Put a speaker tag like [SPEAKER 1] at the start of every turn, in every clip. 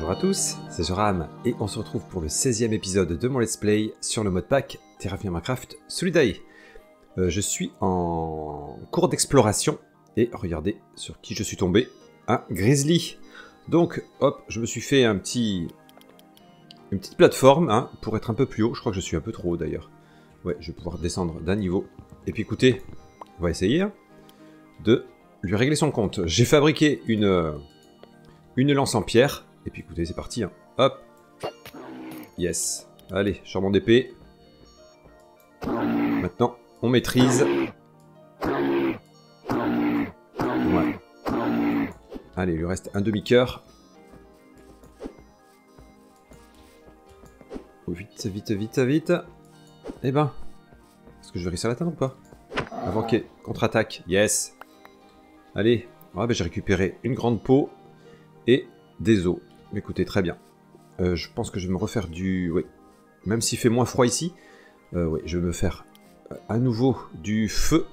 [SPEAKER 1] Bonjour à tous, c'est Joram et on se retrouve pour le 16e épisode de mon let's play sur le modpack Terraforming Minecraft Solidae. Je suis en cours d'exploration et regardez sur qui je suis tombé, un grizzly. Donc hop, je me suis fait une petite plateforme hein, pour être un peu plus haut. Je crois que je suis un peu trop haut d'ailleurs. Ouais, je vais pouvoir descendre d'un niveau. Et puis écoutez, on va essayer de lui régler son compte. J'ai fabriqué une lance en pierre. Et puis écoutez, c'est parti. Hein. Hop. Yes. Allez, charbon d'épée. Maintenant, on maîtrise. Ouais. Allez, il lui reste un demi-cœur. Oh, vite, vite, vite, vite. Eh ben. Est-ce que je vais réussir à l'atteindre ou pas? Avant qu'il contre-attaque. Yes. Allez. Ouais, ben, j'ai récupéré une grande peau et des os. Écoutez, très bien. Je pense que je vais me refaire du... Oui. Même s'il fait moins froid ici. Oui, je vais me faire à nouveau du feu.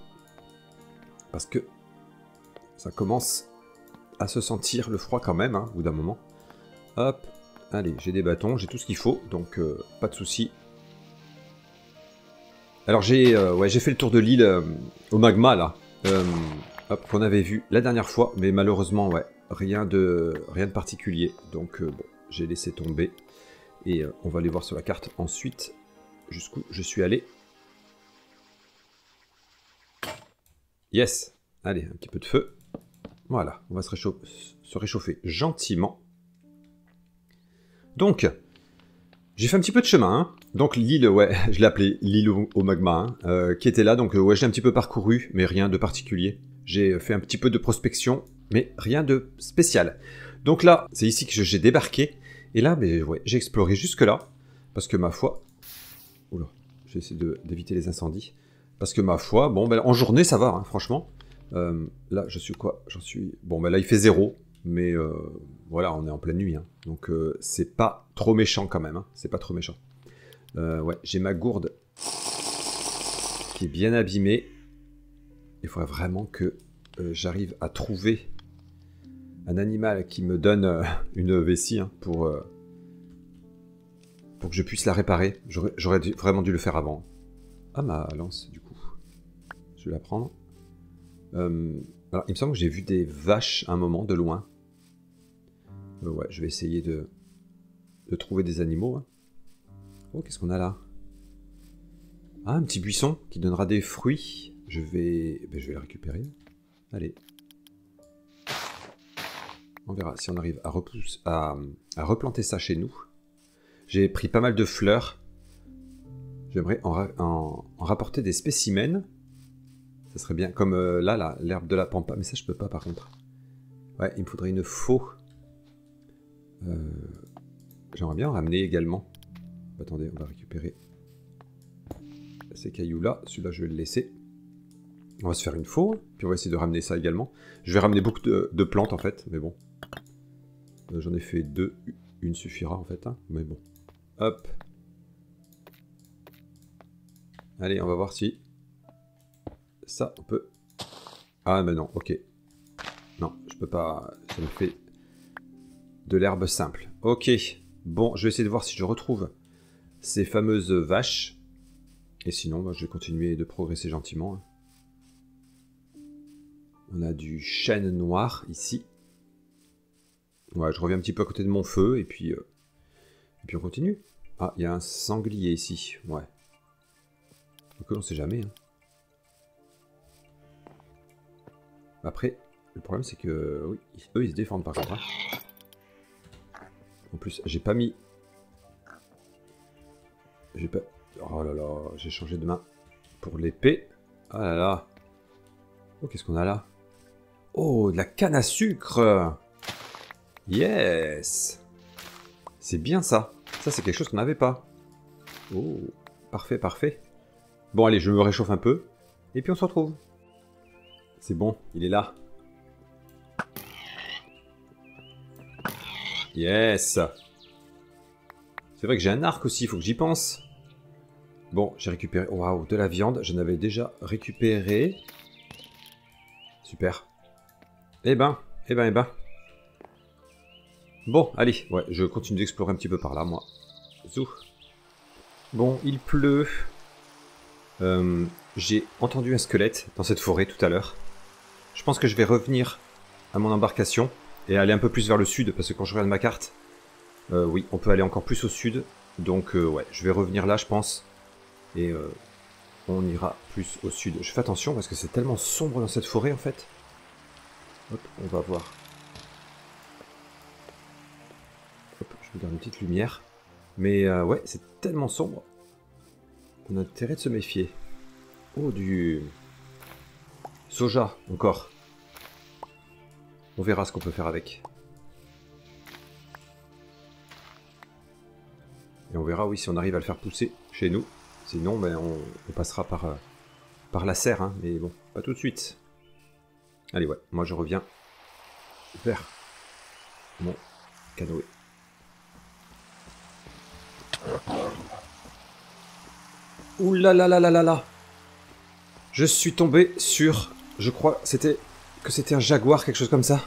[SPEAKER 1] Parce que ça commence à se sentir le froid quand même, hein, au bout d'un moment. Hop. Allez, j'ai des bâtons, j'ai tout ce qu'il faut. Donc, pas de souci. Alors, j'ai fait le tour de l'île au magma, là. Hop, qu'on avait vu la dernière fois. Mais malheureusement, ouais. Rien de particulier, donc bon, j'ai laissé tomber. Et on va aller voir sur la carte ensuite jusqu'où je suis allé. Yes. Allez, un petit peu de feu. Voilà, on va se réchauffer gentiment. Donc, j'ai fait un petit peu de chemin. Hein. Donc l'île, ouais, je l'ai appelée l'île au magma, hein, qui était là. Donc ouais, j'ai un petit peu parcouru, mais rien de particulier. J'ai fait un petit peu de prospection. Mais rien de spécial. Donc là, c'est ici que j'ai débarqué. Et là, mais ouais, j'ai exploré jusque là. Parce que ma foi... Oula, j'ai essayé d'éviter les incendies. Parce que ma foi, bon, ben, en journée, ça va, hein, franchement. Là, je suis quoi? J'en suis... Bon, ben là, il fait 0. Mais voilà, on est en pleine nuit. Hein. Donc, c'est pas trop méchant quand même. Hein. C'est pas trop méchant. Ouais, j'ai ma gourde qui est bien abîmée. Il faudrait vraiment que j'arrive à trouver un animal qui me donne une vessie hein, pour que je puisse la réparer. J'aurais vraiment dû le faire avant. Ah, ma lance, du coup. Je vais la prendre. Alors, il me semble que j'ai vu des vaches un moment, de loin. Ouais, je vais essayer de trouver des animaux. Hein. Oh, qu'est-ce qu'on a là? Ah, un petit buisson qui donnera des fruits. Je vais le récupérer. Allez. On verra si on arrive à replanter ça chez nous. J'ai pris pas mal de fleurs. J'aimerais en rapporter des spécimens. Ça serait bien. Comme là, l'herbe de la pampa. Mais ça, je peux pas par contre. Ouais, il me faudrait une faux. J'aimerais bien en ramener également. Attendez, on va récupérer ces cailloux-là. Celui-là, je vais le laisser. On va se faire une faux. Puis on va essayer de ramener ça également. Je vais ramener beaucoup de plantes en fait. Mais bon. J'en ai fait 2, une suffira en fait, hein. Mais bon. Hop. Allez, on va voir si ça, on peut... Ah, mais non, ok. Non, je peux pas... Ça me fait de l'herbe simple. Ok. Bon, je vais essayer de voir si je retrouve ces fameuses vaches. Et sinon, bah, je vais continuer de progresser gentiment. Hein. On a du chêne noir ici. Ouais, je reviens un petit peu à côté de mon feu, et puis on continue. Ah, il y a un sanglier ici, ouais. Donc on sait jamais. Hein. Après, le problème c'est que, oui, eux ils se défendent par contre. Hein. En plus, j'ai pas mis... J'ai pas... Oh là là, j'ai changé de main pour l'épée. Ah là là. Oh, qu'est-ce qu'on a là? Oh, de la canne à sucre. Yes! C'est bien ça. Ça, c'est quelque chose qu'on n'avait pas. Oh, parfait, parfait. Bon, allez, je me réchauffe un peu. Et puis on se retrouve. C'est bon, il est là. Yes! C'est vrai que j'ai un arc aussi, il faut que j'y pense. Bon, j'ai récupéré... Waouh, de la viande. J'en avais déjà récupéré. Super. Eh ben. Bon, allez, ouais, je continue d'explorer un petit peu par là, moi. Zou. Bon, il pleut. J'ai entendu un squelette dans cette forêt tout à l'heure. Je pense que je vais revenir à mon embarcation et aller un peu plus vers le sud, parce que quand je regarde ma carte, oui, on peut aller encore plus au sud. Donc, ouais, je vais revenir là, je pense. Et on ira plus au sud. Je fais attention, parce que c'est tellement sombre dans cette forêt, en fait. Hop, on va voir. Hop, je vous donne une petite lumière. Mais ouais, c'est tellement sombre qu'on a intérêt de se méfier. Oh, du soja, encore. On verra ce qu'on peut faire avec. Et on verra, oui, si on arrive à le faire pousser chez nous. Sinon, ben, on passera par la serre, hein. Mais bon, pas tout de suite. Allez, ouais, moi je reviens vers mon canoë. Ouh là là là là là là! Je suis tombé sur, je crois, que c'était un jaguar, quelque chose comme ça.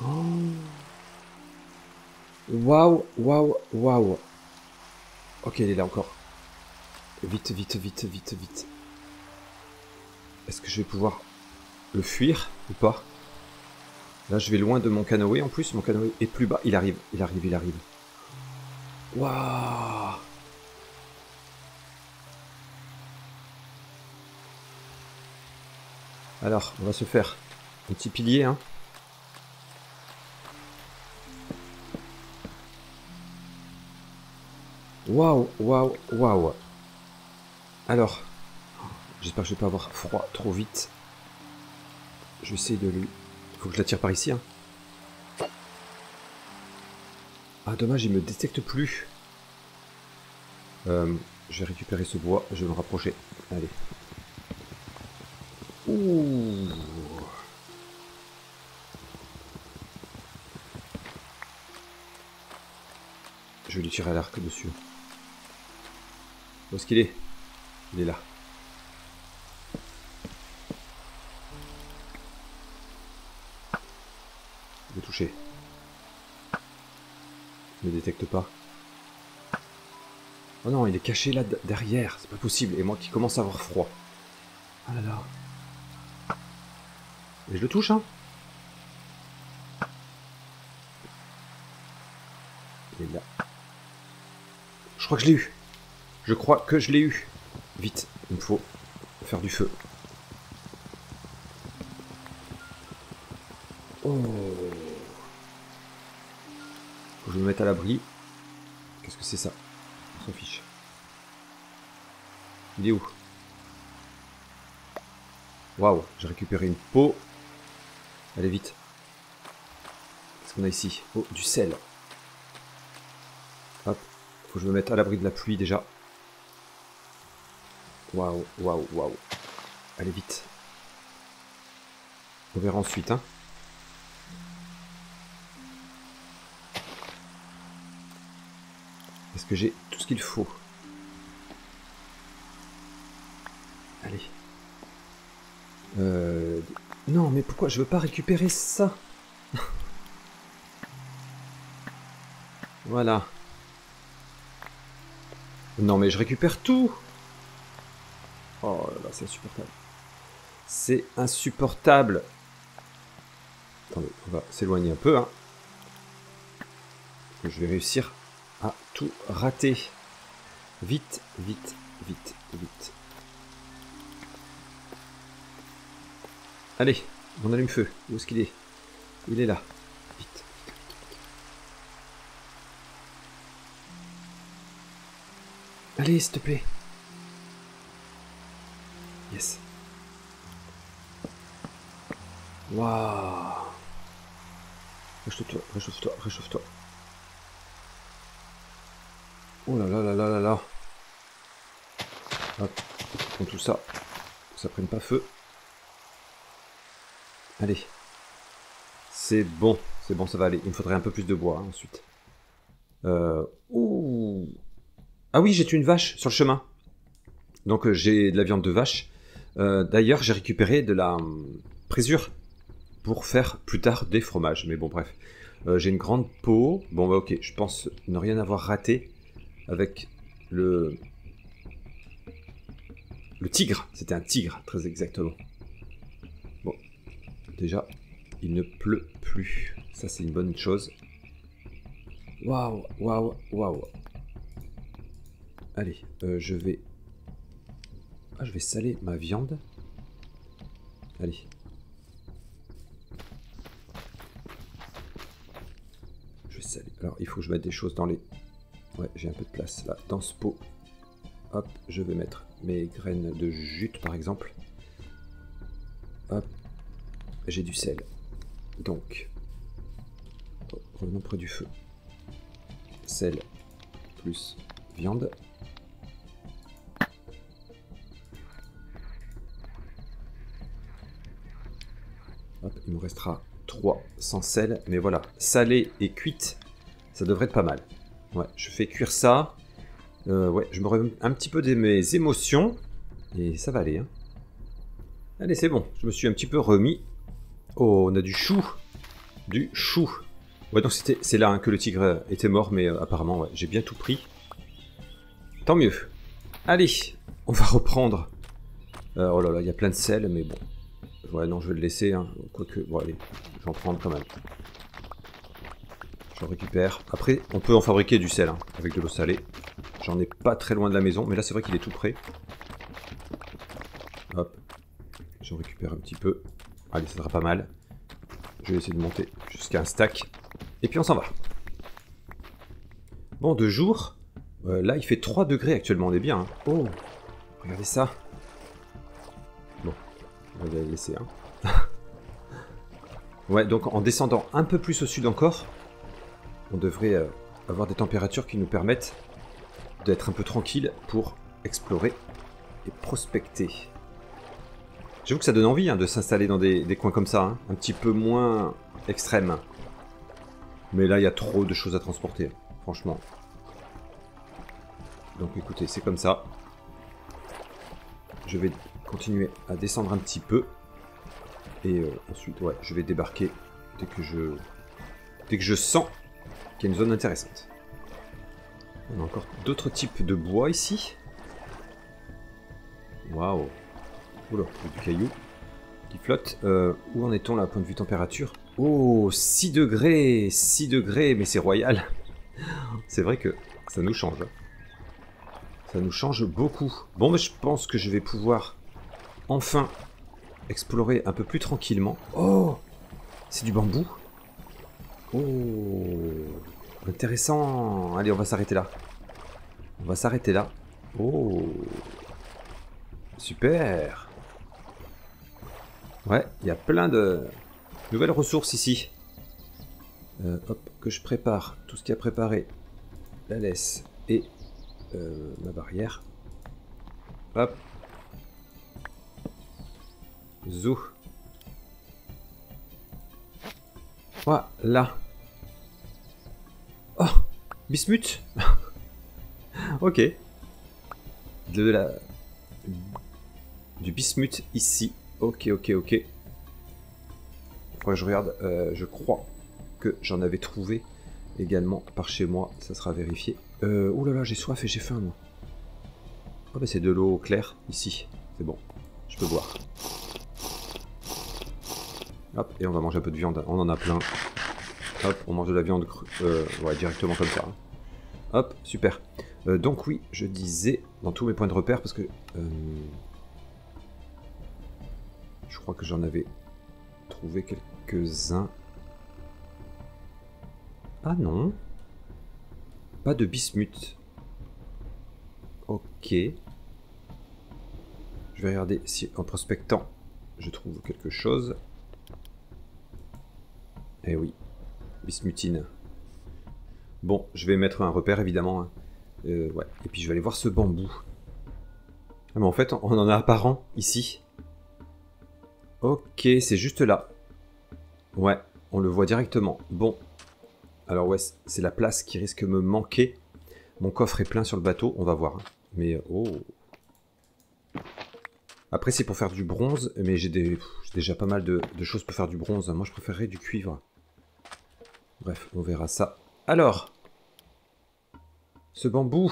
[SPEAKER 1] Oh. Waouh, waouh, waouh. Ok, il est là encore. Vite, vite, vite, vite, vite. Est-ce que je vais pouvoir le fuir ou pas? Là, je vais loin de mon canoë en plus. Mon canoë est plus bas. Il arrive, il arrive, il arrive. Waouh! Alors, on va se faire un petit pilier, hein. Waouh, waouh, waouh. Alors, j'espère que je vais pas avoir froid trop vite. Je vais essayer de lui... Faut que je la tire par ici, hein. Ah, dommage, il me détecte plus. Je vais récupérer ce bois, je vais me rapprocher. Allez. Ouh. Je vais lui tirer à l'arc dessus. Où est-ce qu'il est? Il est là. Je vais toucher. Il ne détecte pas. Oh non, il est caché là derrière. C'est pas possible. Et moi qui commence à avoir froid. Ah là là. Et je le touche, hein. Il est là. Je crois que je l'ai eu. Je crois que je l'ai eu. Vite, il me faut faire du feu. Oh. Faut que je me mette à l'abri. Qu'est-ce que c'est ça? On s'en fiche. Il est où? Waouh, j'ai récupéré une peau. Allez vite. Qu'est-ce qu'on a ici? Oh, du sel. Hop, faut que je me mette à l'abri de la pluie déjà. Waouh, waouh, waouh. Allez vite. On verra ensuite, hein. Est-ce que j'ai tout ce qu'il faut? Allez. Non, mais pourquoi je veux pas récupérer ça? Voilà. Non, mais je récupère tout. Oh là là, c'est insupportable. C'est insupportable. Attendez, on va s'éloigner un peu, hein. Je vais réussir à tout rater. Vite, vite, vite, vite. Allez, on allume feu. Où est-ce qu'il est? Il est là. Vite. Allez, s'il te plaît. Yes. Waouh. Réchauffe-toi, réchauffe-toi, réchauffe-toi. Oh là là là là là là. Hop, on prend tout ça. Que ça prenne pas feu. Allez. C'est bon, ça va aller. Il me faudrait un peu plus de bois, hein, ensuite. Ouh. Ah oui, j'ai tué une vache sur le chemin. Donc j'ai de la viande de vache. D'ailleurs, j'ai récupéré de la présure pour faire plus tard des fromages. Mais bon, bref. J'ai une grande peau. Bon, bah ok, je pense ne rien avoir raté avec le tigre. C'était un tigre, très exactement. Bon, déjà, il ne pleut plus. Ça, c'est une bonne chose. Waouh, waouh, waouh. Allez, je vais... Ah, je vais saler ma viande. Allez. Je vais saler. Alors, il faut que je mette des choses dans les... Ouais, j'ai un peu de place là. Dans ce pot. Hop, je vais mettre mes graines de jute, par exemple. Hop. J'ai du sel. Donc... Oh, revenons près du feu. Sel plus viande. Hop, il me restera 3 sans sel, mais voilà, salé et cuite, ça devrait être pas mal. Ouais, je fais cuire ça. Ouais, je me remets un petit peu de mes émotions, et ça va aller. Hein. Allez, c'est bon, je me suis un petit peu remis. Oh, on a du chou. Du chou. Ouais, donc c'est là hein, que le tigre était mort, mais apparemment, ouais, j'ai bien tout pris. Tant mieux. Allez, on va reprendre. Oh là là, il y a plein de sel, mais bon. Ouais, non, je vais le laisser, hein. Quoique, bon, allez, je vais en prendre quand même. Je le récupère. Après, on peut en fabriquer du sel, hein, avec de l'eau salée. J'en ai pas très loin de la maison, mais là, c'est vrai qu'il est tout près. Hop. J'en récupère un petit peu. Allez, ça sera pas mal. Je vais essayer de monter jusqu'à un stack. Et puis, on s'en va. Bon, de jour. Là, il fait 3 degrés actuellement, on est bien. Hein. Oh, regardez ça. Bon, on va les laisser. Hein. Ouais, donc en descendant un peu plus au sud encore, on devrait avoir des températures qui nous permettent d'être un peu tranquille pour explorer et prospecter. J'avoue que ça donne envie hein, de s'installer dans des coins comme ça, hein, un petit peu moins extrêmes. Mais là, il y a trop de choses à transporter, franchement. Donc écoutez, c'est comme ça. Je vais continuer à descendre un petit peu. Et ensuite, ouais, je vais débarquer dès que je sens qu'il y a une zone intéressante. On a encore d'autres types de bois ici. Waouh. Oula, il y a du caillou qui flotte. Où en est-on là, point de vue température? Oh, 6 degrés 6 degrés, mais c'est royal. C'est vrai que ça nous change. Ça nous change beaucoup. Bon, mais je pense que je vais pouvoir enfin explorer un peu plus tranquillement. Oh, c'est du bambou. Oh, intéressant. Allez, on va s'arrêter là. On va s'arrêter là. Oh, super. Ouais, il y a plein de nouvelles ressources ici. Hop, que je prépare tout ce qu'il y a préparé. La laisse et ma barrière. Hop. Zou. Voilà. Oh, bismuth. Ok. Du bismuth ici. Ok, ok, ok. Faudrait que je regarde. Je crois que j'en avais trouvé également par chez moi. Ça sera vérifié. Oh là là, j'ai soif et j'ai faim, moi. Oh bah c'est de l'eau claire ici. C'est bon. Je peux boire. Hop, et on va manger un peu de viande. On en a plein. Hop, on mange de la viande ouais, directement comme ça. Hop, super. Donc oui, je disais dans tous mes points de repère, parce que je crois que j'en avais trouvé quelques-uns. Ah non. Pas de bismuth. Ok. Je vais regarder si en prospectant je trouve quelque chose. Eh oui, bismuthine. Bon, je vais mettre un repère évidemment. Hein. Ouais. Et puis je vais aller voir ce bambou. Ah, mais en fait, on en a apparent ici. Ok, c'est juste là. Ouais, on le voit directement. Bon. Alors ouais, c'est la place qui risque de me manquer. Mon coffre est plein sur le bateau, on va voir. Hein. Mais oh. Après c'est pour faire du bronze, mais j'ai déjà pas mal de choses pour faire du bronze. Moi je préférerais du cuivre. Bref, on verra ça. Alors, ce bambou.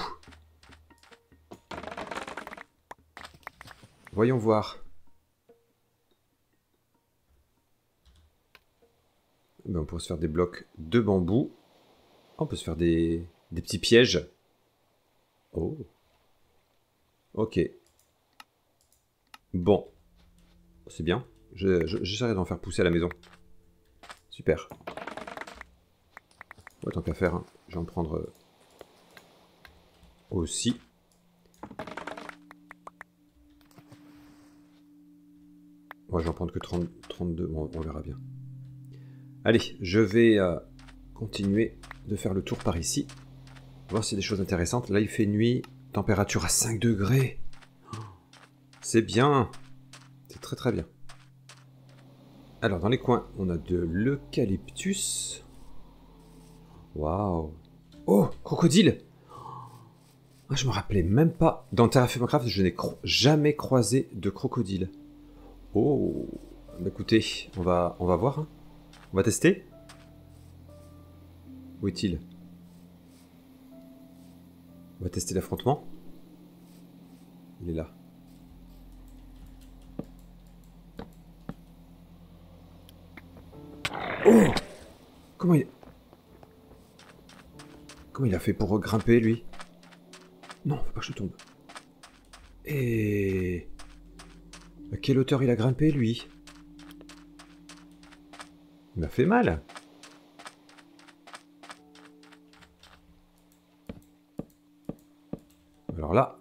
[SPEAKER 1] Voyons voir. Ben, on peut se faire des blocs de bambou. On peut se faire des petits pièges. Oh. Ok. Bon. C'est bien. J'essaierai d'en faire pousser à la maison. Super. Ouais, tant qu'à faire, hein. Je vais en prendre aussi. Ouais, je vais en prendre que 32. Bon, on verra bien. Allez, je vais continuer de faire le tour par ici. Voir s'il y a des choses intéressantes. Là, il fait nuit. Température à 5 degrés. C'est bien. C'est très très bien. Alors, dans les coins, on a de l'eucalyptus. Waouh. Oh, crocodile. Ah, je me rappelais même pas. Dans Terraformcraft, je n'ai jamais croisé de crocodile. Oh. Bah, écoutez, on va voir. Hein. On va tester. Où est-il? On va tester l'affrontement. Il est là. Oh! Comment il a fait pour grimper, lui? Non, faut pas que je tombe. Et... à quelle hauteur il a grimpé, lui? Il m'a fait mal. Alors là,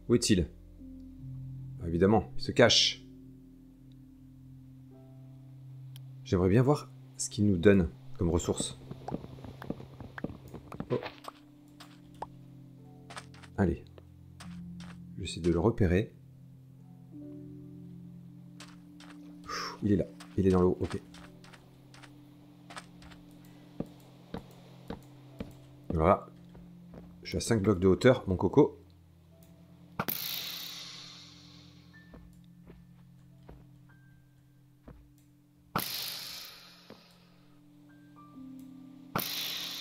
[SPEAKER 1] où est-il? Évidemment, il se cache. J'aimerais bien voir ce qu'il nous donne comme ressource. Oh. Allez. J'essaie de le repérer. Il est là. Il est dans l'eau. Ok. Voilà. Je suis à 5 blocs de hauteur, mon coco.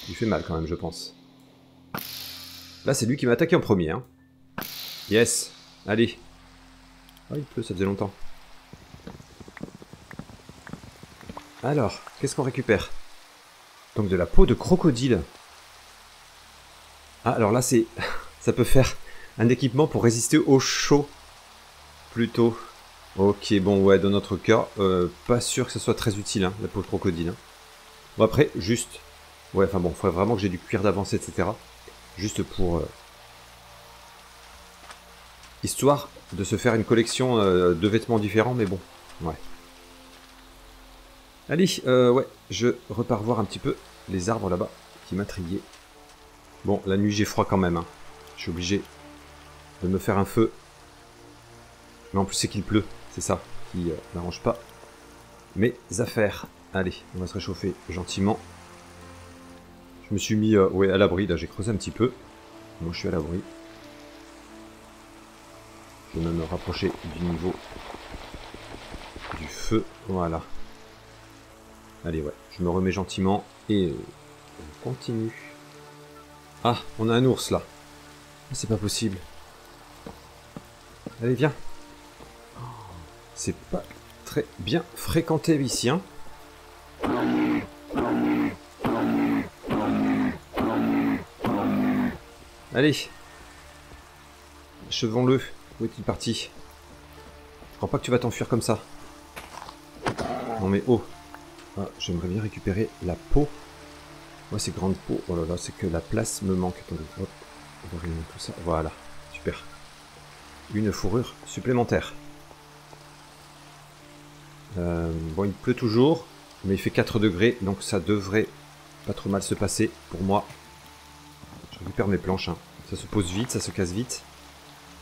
[SPEAKER 1] Il fait mal quand même, je pense. Là, c'est lui qui m'a attaqué en premier. Hein. Yes. Allez. Ah, il pleut, ça faisait longtemps. Alors, qu'est-ce qu'on récupère? Donc de la peau de crocodile. Ah, alors là, c'est... ça peut faire un équipement pour résister au chaud. Plutôt. Ok, bon, ouais, dans notre cas, pas sûr que ce soit très utile, hein, la peau de crocodile. Hein. Bon, après, juste... ouais, enfin bon, il faudrait vraiment que j'ai du cuir d'avance, etc. Juste pour... histoire de se faire une collection de vêtements différents, mais bon, ouais. Allez, ouais, je repars voir un petit peu les arbres là-bas qui m'intriguaient. Bon, la nuit j'ai froid quand même, hein. Je suis obligé de me faire un feu. Mais en plus c'est qu'il pleut, c'est ça qui n'arrange pas mes affaires. Allez, on va se réchauffer gentiment. Je me suis mis ouais, à l'abri, là j'ai creusé un petit peu. Moi je suis à l'abri. Je vais me rapprocher du niveau du feu, voilà. Allez, ouais, je me remets gentiment et on continue. Ah, on a un ours là. C'est pas possible. Allez, viens. C'est pas très bien fréquenté ici, hein. Allez. Achevons-le. Où est-il parti? Je crois pas que tu vas t'enfuir comme ça. Non mais oh. Ah, j'aimerais bien récupérer la peau. Moi ces grandes peaux, oh là là, c'est que la place me manque. Attendez, hop, on va réunir tout ça. Voilà, super. Une fourrure supplémentaire. Bon, il pleut toujours, mais il fait 4 degrés, donc ça devrait pas trop mal se passer pour moi. Je récupère mes planches, hein. Ça se pose vite, ça se casse vite.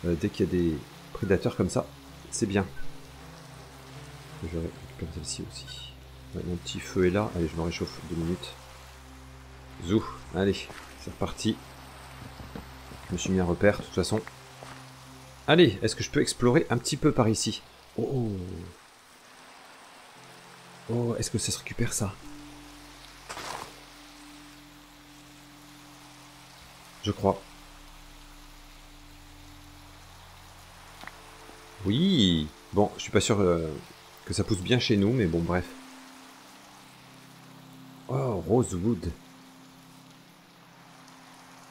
[SPEAKER 1] Dès qu'il y a des prédateurs comme ça, c'est bien. Je vais récupérer celle-ci aussi. Ouais, mon petit feu est là. Allez, je me réchauffe 2 minutes. Zou, allez, c'est reparti. Je me suis mis un repère, de toute façon. Allez, est-ce que je peux explorer un petit peu par ici? Oh, oh, est-ce que ça se récupère ça? je crois. Oui. Bon, je suis pas sûr que ça pousse bien chez nous, mais bon, bref. Oh, rosewood.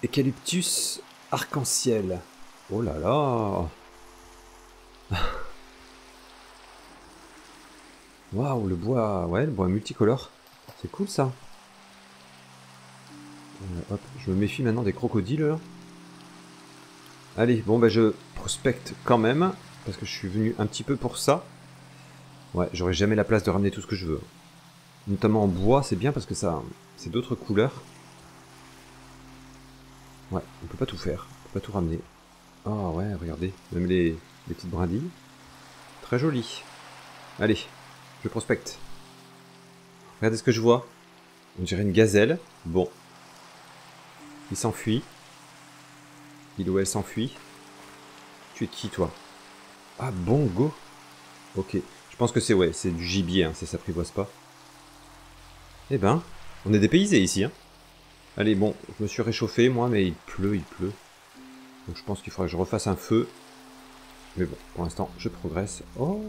[SPEAKER 1] Eucalyptus arc-en-ciel. Oh là là. Waouh, le bois, ouais, le bois multicolore. C'est cool ça. Hop, je me méfie maintenant des crocodiles là. Allez, bon bah je prospecte quand même, parce que je suis venu un petit peu pour ça. Ouais, j'aurai jamais la place de ramener tout ce que je veux. Notamment en bois, c'est bien parce que ça, c'est d'autres couleurs. Ouais, on peut pas tout faire, on peut pas tout ramener. Oh ouais, regardez, même les petites brindilles. Très joli. Allez, je prospecte. Regardez ce que je vois. On dirait une gazelle. Bon. Il s'enfuit. Il ou elle s'enfuit. Tu es qui, toi? Ah, bongo. Ok. Je pense que c'est ouais, c'est du gibier, hein, ça s'apprivoise pas. Eh ben, on est dépaysés ici. Hein. Allez, bon, je me suis réchauffé, moi, mais il pleut, il pleut. Donc je pense qu'il faudrait que je refasse un feu. Mais bon, pour l'instant, je progresse. Oh,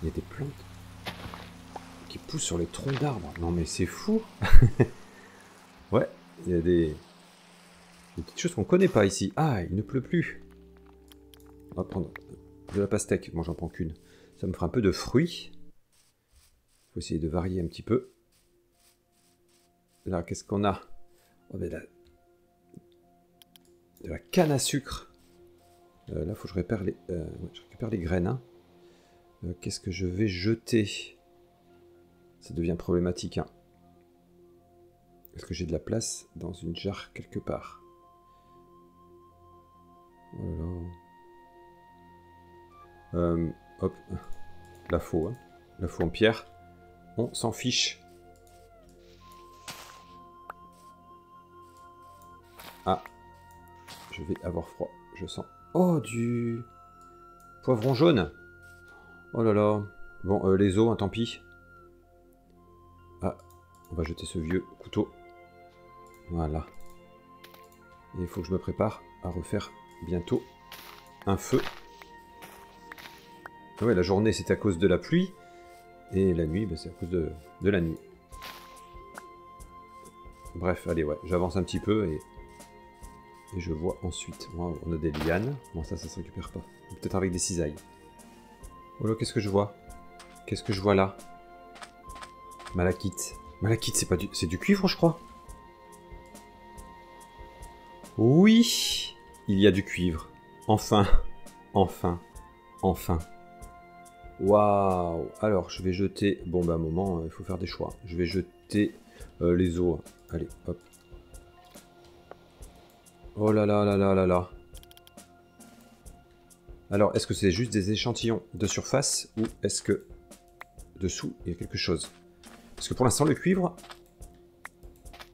[SPEAKER 1] il y a des plantes qui poussent sur les troncs d'arbres. Non mais c'est fou. Ouais, il y a des petites choses qu'on connaît pas ici. Ah, il ne pleut plus. On va prendre de la pastèque. Moi, j'en prends qu'une. Ça me fera un peu de fruits. Faut essayer de varier un petit peu. Là, qu'est-ce qu'on a? Oh, ben là, de la canne à sucre. Là, faut que je récupère je récupère les graines. Hein. Qu'est-ce que je vais jeter? Ça devient problématique. Hein. Est-ce que j'ai de la place dans une jarre quelque part? Oh là là. Hop. La faux. Hein. La faux en pierre. On s'en fiche. Ah. Je vais avoir froid. Je sens. Oh, du poivron jaune. Oh là là. Bon, les os, hein, tant pis. Ah. On va jeter ce vieux couteau. Voilà. Et il faut que je me prépare à refaire bientôt un feu. Ah ouais, la journée c'est à cause de la pluie. Et la nuit, bah, c'est à cause de la nuit. Bref, allez, ouais, j'avance un petit peu et je vois ensuite. Wow, on a des lianes. Bon, ça se récupère pas. Peut-être avec des cisailles. Oh là, qu'est-ce que je vois? Qu'est-ce que je vois là? Malachite. Malachite, c'est pas du... c'est du cuivre, je crois. Oui, il y a du cuivre. Enfin, enfin, enfin. Waouh. Alors, je vais jeter... Bon, bah, à un moment, il faut faire des choix. Je vais jeter les os. Allez, hop. Oh là là là là là là. Alors, est-ce que c'est juste des échantillons de surface ou est-ce que dessous, il y a quelque chose? Parce que pour l'instant, le cuivre,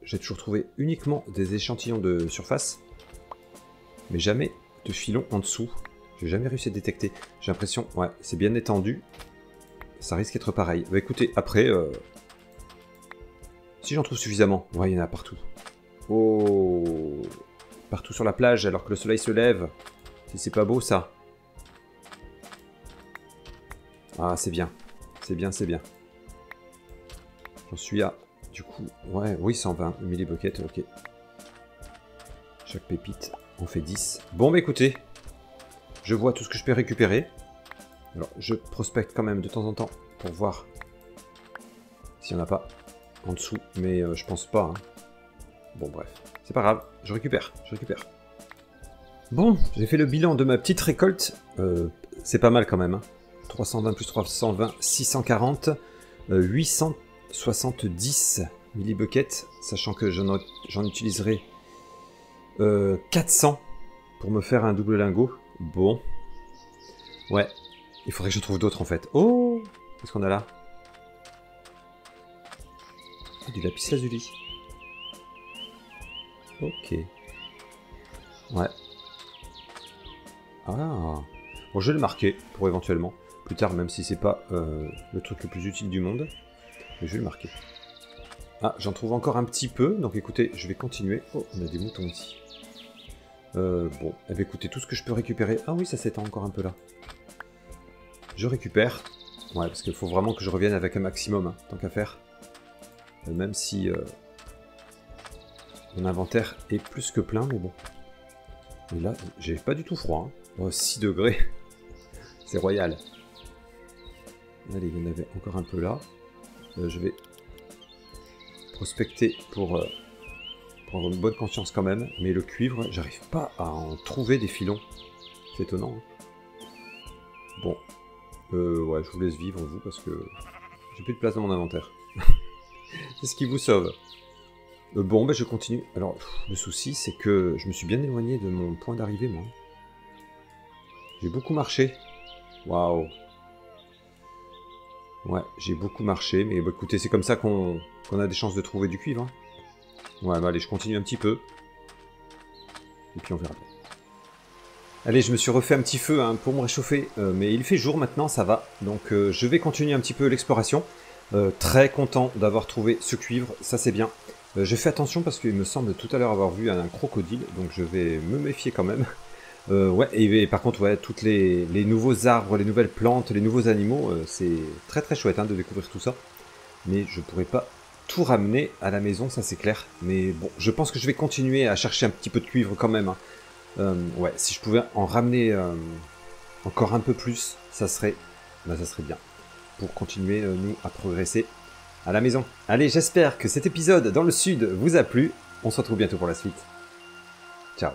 [SPEAKER 1] j'ai toujours trouvé uniquement des échantillons de surface, mais jamais de filons en dessous. J'ai jamais réussi à détecter. J'ai l'impression, ouais, c'est bien étendu. Ça risque d'être pareil. Bah écoutez, après, si j'en trouve suffisamment, ouais, il y en a partout. Oh, partout sur la plage alors que le soleil se lève. Si c'est pas beau ça. Ah, c'est bien. C'est bien, c'est bien. J'en suis à, du coup, ouais, oui, 120 millibuckets, ok. Chaque pépite, on fait 10. Bon, bah écoutez, je vois tout ce que je peux récupérer. Alors, je prospecte quand même de temps en temps pour voir s'il n'y en a pas en dessous, mais je pense pas. Hein. Bon, bref, c'est pas grave, je récupère. Bon, j'ai fait le bilan de ma petite récolte. C'est pas mal quand même. Hein. 320 plus 320, 640, 870 millibuckets, sachant que j'en utiliserai 400 pour me faire un double lingot. Bon. Ouais, il faudrait que je trouve d'autres en fait. Oh, qu'est-ce qu'on a là? Du lapis lazuli. Ok. Ouais. Ah. Bon, je vais le marquer pour éventuellement. Plus tard, même si c'est pas le truc le plus utile du monde. Mais je vais le marquer. Ah, j'en trouve encore un petit peu. Donc écoutez, je vais continuer. Oh, on a des moutons ici. Bon, eh bien, écoutez, tout ce que je peux récupérer... Ah oui, ça s'étend encore un peu là. Je récupère. Ouais, parce qu'il faut vraiment que je revienne avec un maximum, hein, tant qu'à faire. Même si mon inventaire est plus que plein, mais bon. Et là, j'ai pas du tout froid. Hein. Oh, 6 degrés. C'est royal. Allez, il y en avait encore un peu là. Je vais prospecter pour avoir une bonne conscience quand même. Mais le cuivre, j'arrive pas à en trouver des filons. C'est étonnant. Hein. Bon. Ouais, je vous laisse vivre, vous, parce que j'ai plus de place dans mon inventaire. C'est ce qui vous sauve. Bon, ben je continue. Alors, le souci, c'est que je me suis bien éloigné de mon point d'arrivée, moi. J'ai beaucoup marché. Waouh. Ouais, j'ai beaucoup marché, mais bah, écoutez, c'est comme ça qu'on a des chances de trouver du cuivre. Hein. Ouais, bah allez, je continue un petit peu. Et puis on verra bien. Allez, je me suis refait un petit feu hein, pour me réchauffer, mais il fait jour maintenant, ça va. Donc je vais continuer un petit peu l'exploration. Très content d'avoir trouvé ce cuivre, ça c'est bien. Je fais attention parce qu'il me semble tout à l'heure avoir vu un crocodile, donc je vais me méfier quand même. Ouais, et par contre, ouais, toutes les nouveaux arbres, les nouvelles plantes, les nouveaux animaux, c'est très très chouette hein, de découvrir tout ça. Mais je pourrais pas tout ramener à la maison, ça c'est clair. Mais bon, je pense que je vais continuer à chercher un petit peu de cuivre quand même. Hein. Ouais, si je pouvais en ramener encore un peu plus, ça serait bien. Pour continuer, nous, à progresser à la maison. Allez, j'espère que cet épisode dans le sud vous a plu. On se retrouve bientôt pour la suite. Ciao.